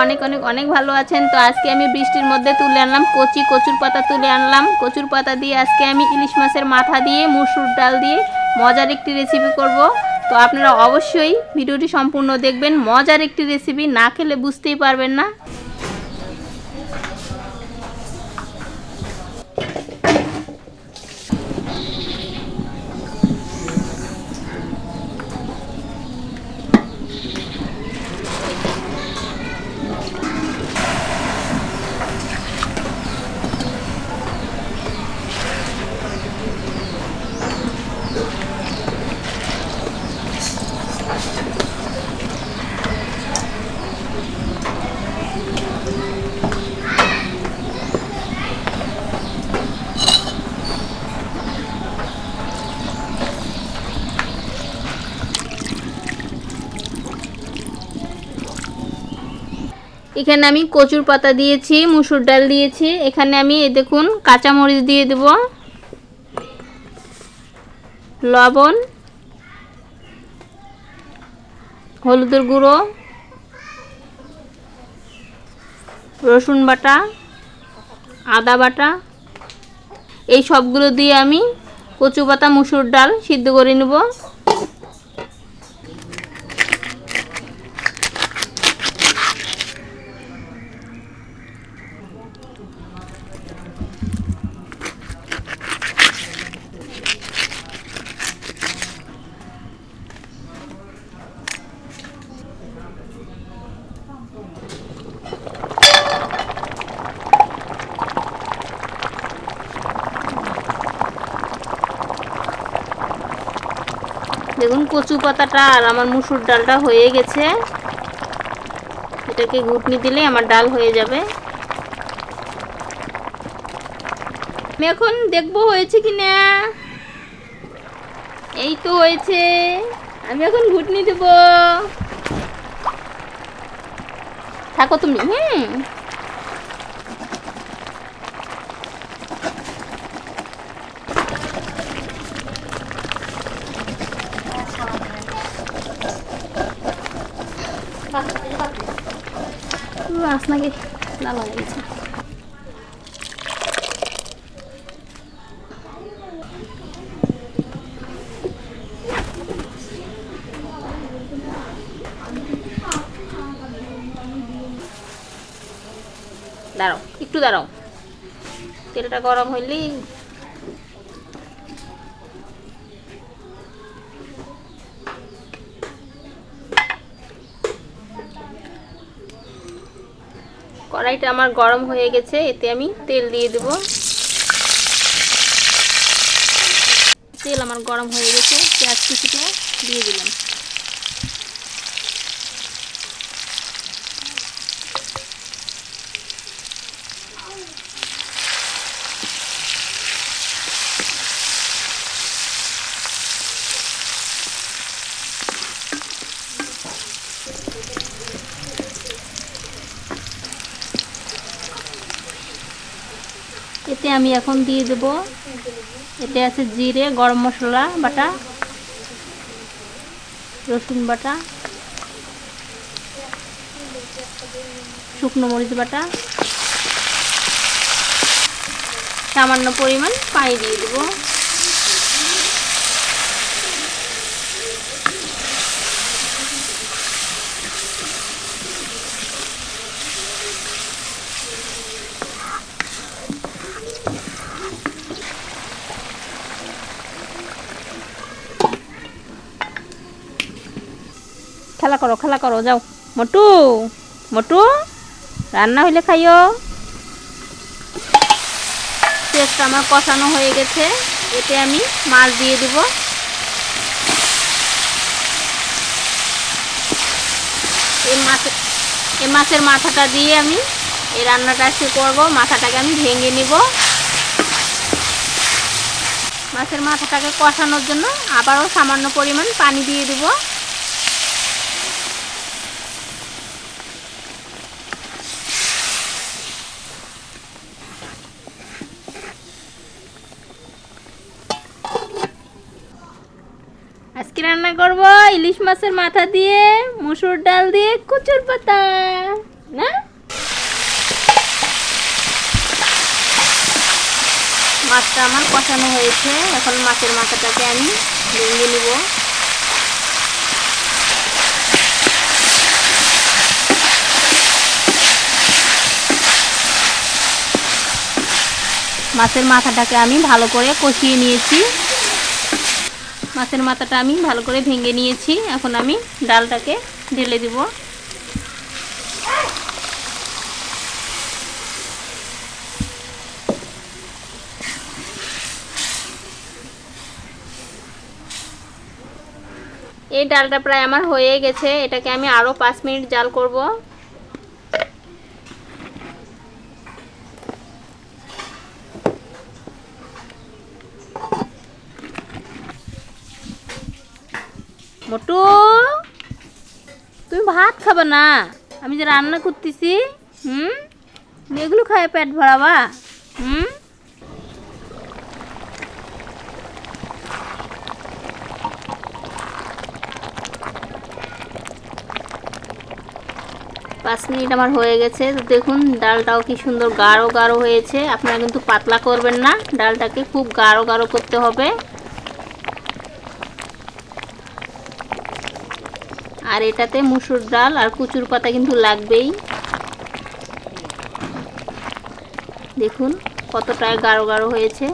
অনেক অনেক অনেক ভালো আছেন। তো আজকে আমি বৃষ্টির মধ্যে তুলে আনলাম কচুর পাতা তুলে আনলাম। কচুর পাতা দিয়ে আজকে আমি ইলিশ মাছের মাথা দিয়ে মসুর ডাল দিয়ে মজার একটি রেসিপি করব। তো আপনারা অবশ্যই ভিডিওটি সম্পূর্ণ দেখবেন। মজার একটি রেসিপি, না খেলে বুঝতেই পারবেন না। এখানে আমি কচুর পাতা দিয়েছি, মসুর ডাল দিয়েছি। এখানে আমি এই দেখুন কাঁচামরিচ দিয়ে দেব, লবণ, হলুদের গুঁড়ো, রসুন বাটা, আদা বাটা, এই সবগুলো দিয়ে আমি কচু পাতা মসুর ডাল সিদ্ধ করে নেব। দেখুন কচু পাতাটা আর আমার মসুর ডালটা হয়ে গেছে। এটাকে ঘুটনি দিলে আমার ডাল হয়ে যাবে। আমি এখন দেখবো হয়েছে কিনা। এই তো হয়েছে। আমি এখন ঘুটনি দেব। থাকো তুমি। নাকি লাল হয়ে গেছে। দাঁড়াও, একটু দাঁড়াও। তেলটা গরম হইলেই কড়াইটা আমার গরম হয়ে গেছে। এতে আমি তেল দিয়ে দেব। তেল আমার গরম হয়ে গেছে, পেঁয়াজ কুচিটা দিয়ে দিলাম। এতে আমি এখন দিয়ে দেব, এতে আছে জিরে, গরম মশলা বাটা, রসুন বাটা, শুকনো মরিচ বাটা, সামান্য পরিমাণ পানি দিয়ে দেব। খেলা করো যাও। মোটু মোটু রান্না হইলে খাইও। পেঁয়াজটা আমার কষানো হয়ে গেছে। এতে আমি মাছ দিয়ে দেব। এই মাছের মাথাটা দিয়ে আমি এই রান্নাটা আজকে করবো। মাথাটাকে আমি ভেঙে নিব। মাছের মাথাটাকে কষানোর জন্য আবারও সামান্য পরিমাণ পানি দিয়ে দেব। আজকে রান্না করব ইলিশ মাছের মাথা দিয়ে মসুর ডাল দিয়ে কচুর পাতা। না। মাছটা আমার কষানো হয়েছে, এখন মাছের মাথাটাকে আমি ভেঙে নিব। মাছের মাথাটাকে আমি ভালো করে কষিয়ে নিয়েছি। মাছের মাথাটা আমি ভালো করে ভেঙে নিয়েছি। এখন আমি ডালটাকে ঢেলে দিব। এই ডালটা প্রায় আমার হয়ে গেছে, এটাকে আমি আরও 5 মিনিট জাল করব। মোটু, তুমি ভাত খাবে না? আমি যে রান্না করতেছি, এগুলো খায় পেট ভরাবা? 5 মিনিট আমার হয়ে গেছে। তো দেখুন ডালটাও কি সুন্দর গাঢ় গাঢ় হয়েছে। আপনারা কিন্তু পাতলা করবেন না, ডালটাকে খুব গাঢ় গাঢ় করতে হবে। আর এটাতে মসুর ডাল আর কচুর পাতা কিন্তু লাগবেই। দেখুন কতটা গাঢ় গাঢ় হয়েছে।